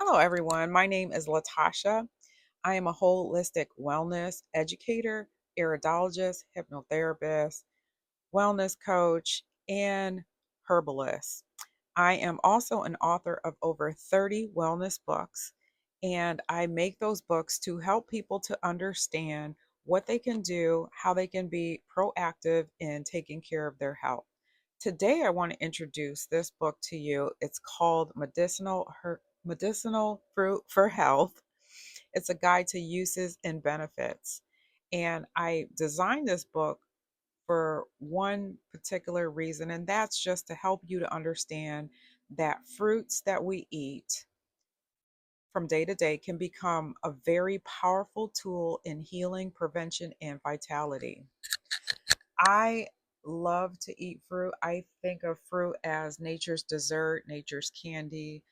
Hello, everyone. My name is Latashia. I am a holistic wellness educator, iridologist, hypnotherapist, wellness coach, and herbalist. I am also an author of over 30 wellness books, and I make those books to help people to understand what they can do, how they can be proactive in taking care of their health. Today, I want to introduce this book to you. It's called Medicinal Fruit for Health. It's a guide to uses and benefits. And I designed this book for one particular reason, and that's just to help you to understand that fruits that we eat from day to day can become a very powerful tool in healing, prevention, and vitality. I love to eat fruit. I think of fruit as nature's dessert, nature's candy.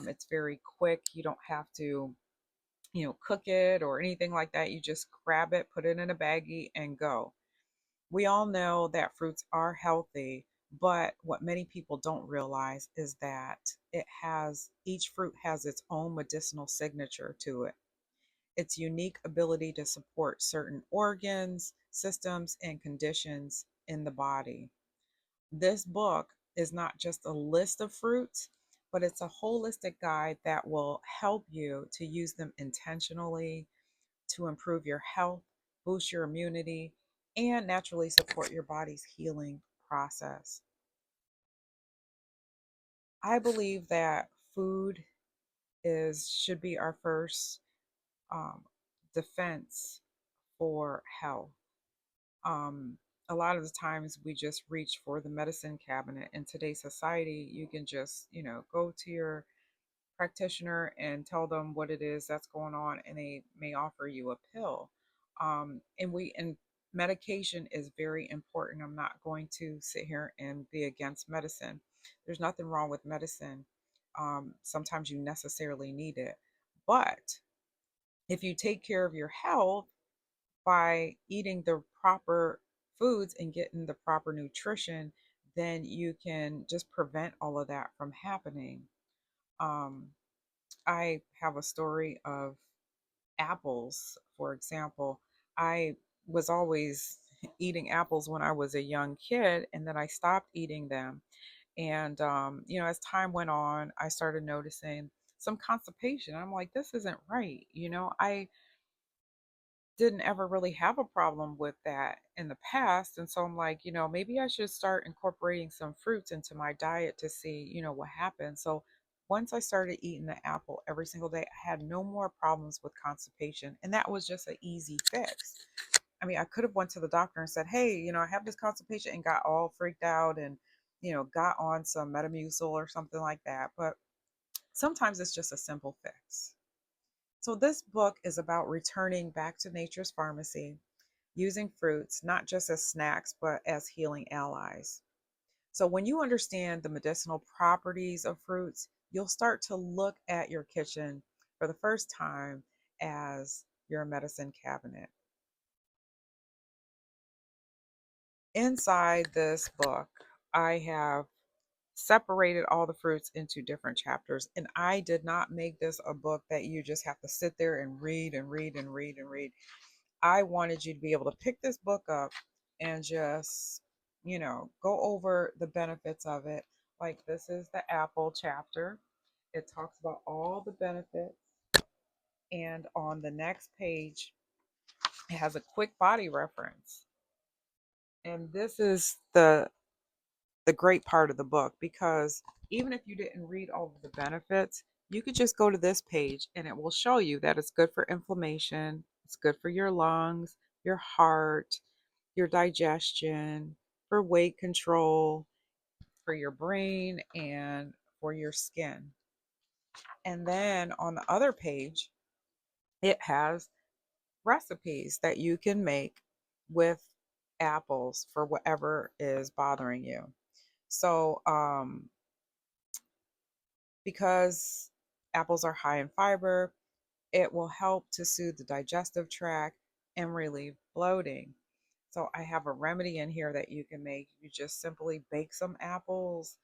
It's very quick. You don't have to, cook it or anything like that. You just grab it, put it in a baggie, and go. We all know that fruits are healthy, but what many people don't realize is that each fruit has its own medicinal signature to it. Its unique ability to support certain organs, systems, and conditions in the body. This book is not just a list of fruits, but it's a holistic guide that will help you to use them intentionally to improve your health, boost your immunity, and naturally support your body's healing process. I believe that food is should be our first um, defense for health. Um, a lot of the times we just reach for the medicine cabinet. In today's society, you can just, go to your practitioner and tell them what it is that's going on, and they may offer you a pill. And medication is very important. I'm not going to sit here and be against medicine. There's nothing wrong with medicine. Sometimes you necessarily need it, but if you take care of your health by eating the proper foods and getting the proper nutrition, then you can just prevent all of that from happening. Um, I have a story of apples, for example. I was always eating apples when I was a young kid, and then I stopped eating them. And, as time went on, I started noticing some constipation. I'm like, this isn't right. I didn't ever really have a problem with that in the past. And so I'm like, maybe I should start incorporating some fruits into my diet to see, what happens. So once I started eating the apple every single day, I had no more problems with constipation. And that was just an easy fix. I mean, I could have went to the doctor and said, hey, I have this constipation and got all freaked out and, got on some Metamucil or something like that. But sometimes it's just a simple fix. So, this book is about returning back to nature's pharmacy, using fruits not just as snacks, but as healing allies. So, when you understand the medicinal properties of fruits, you'll start to look at your kitchen for the first time as your medicine cabinet. Inside this book, I have separated all the fruits into different chapters. And I did not make this a book that you just have to sit there and read and read and read and read. I wanted you to be able to pick this book up and just, go over the benefits of it. Like this is the apple chapter. It talks about all the benefits. And on the next page, it has a quick body reference. And this is the great part of the book because even if you didn't read all of the benefits, you could just go to this page and it will show you that it's good for inflammation, it's good for your lungs, your heart, your digestion, for weight control, for your brain, and for your skin. And then on the other page, it has recipes that you can make with apples for whatever is bothering you. So, because apples are high in fiber, it will help to soothe the digestive tract and relieve bloating. So I have a remedy in here that you can make. You just simply bake some apples,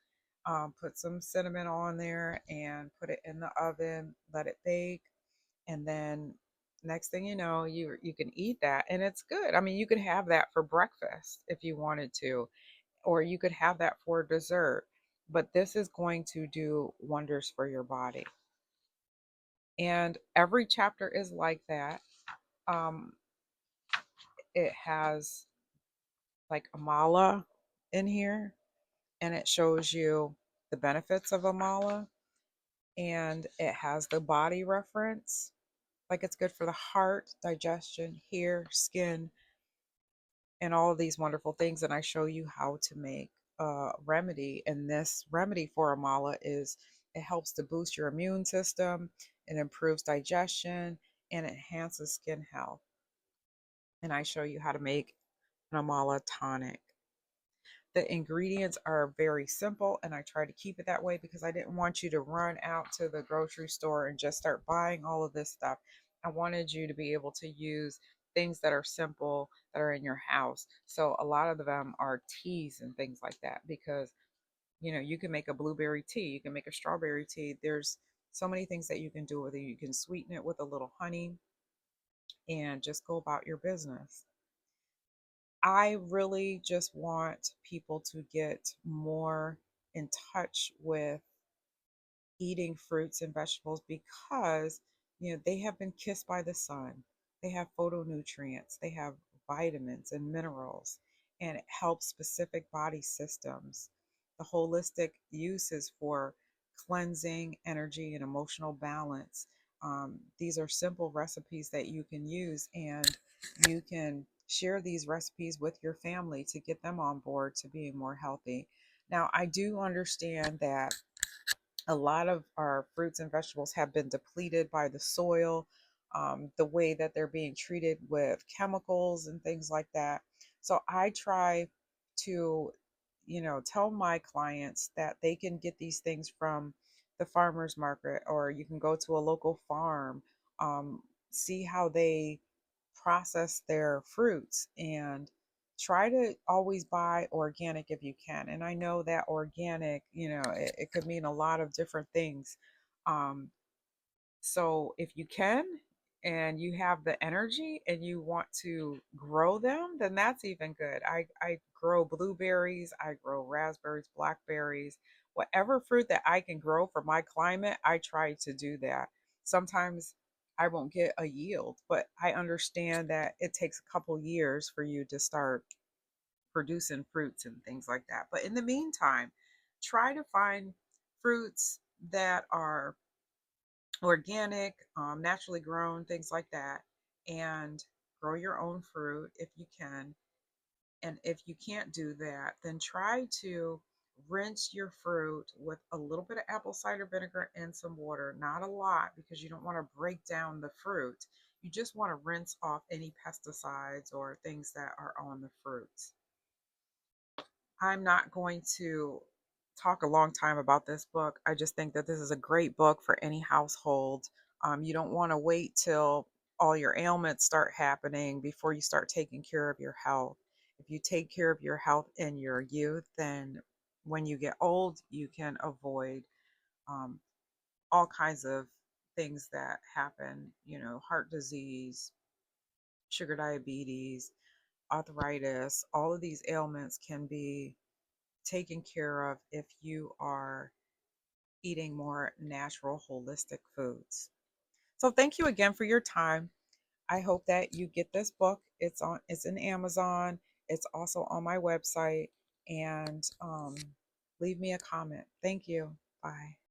Put some cinnamon on there and put it in the oven, let it bake, and then next thing you know, you can eat that and it's good. I mean, you could have that for breakfast if you wanted to, or you could have that for dessert. But this is going to do wonders for your body. And every chapter is like that. Um, it has like a mala in here, and it shows you the benefits of a mala, and it has the body reference. Like it's good for the heart, digestion, hair, skin, and all of these wonderful things. And I show you how to make a remedy. And this remedy for amala is it helps to boost your immune system, it improves digestion, and enhances skin health. And I show you how to make an amala tonic. The ingredients are very simple, and I try to keep it that way because I didn't want you to run out to the grocery store and just start buying all of this stuff. I wanted you to be able to use things that are simple that are in your house. So a lot of them are teas and things like that because you can make a blueberry tea, you can make a strawberry tea. There's so many things that you can do with it. You can sweeten it with a little honey and just go about your business. I really just want people to get more in touch with eating fruits and vegetables because they have been kissed by the sun. They have photonutrients, they have vitamins and minerals, and it helps specific body systems. The holistic use is for cleansing, energy, and emotional balance. These are simple recipes that you can use, and you can share these recipes with your family to get them on board to being more healthy. Now, I do understand that a lot of our fruits and vegetables have been depleted by the soil, the way that they're being treated with chemicals and things like that. So I try to, tell my clients that they can get these things from the farmer's market, or you can go to a local farm, see how they process their fruits, and try to always buy organic if you can. And I know that organic, it could mean a lot of different things. Um, so if you can and you have the energy and you want to grow them, then that's even good. I grow blueberries, I grow raspberries, blackberries, whatever fruit that I can grow for my climate, I try to do that. Sometimes I won't get a yield, but I understand that it takes a couple years for you to start producing fruits and things like that. But in the meantime, try to find fruits that are organic, naturally grown, things like that, and grow your own fruit if you can. And if you can't do that, then try to rinse your fruit with a little bit of apple cider vinegar and some water, not a lot because you don't want to break down the fruit. You just want to rinse off any pesticides or things that are on the fruits. I'm not going to talk a long time about this book. I just think that this is a great book for any household. You don't want to wait till all your ailments start happening before you start taking care of your health. If you take care of your health in your youth, then when you get old, you can avoid um, all kinds of things that happen, heart disease, sugar diabetes, arthritis. All of these ailments can be taken care of if you are eating more natural, holistic foods. So thank you again for your time. I hope that you get this book. It's in Amazon. It's also on my website. And leave me a comment. Thank you. Bye.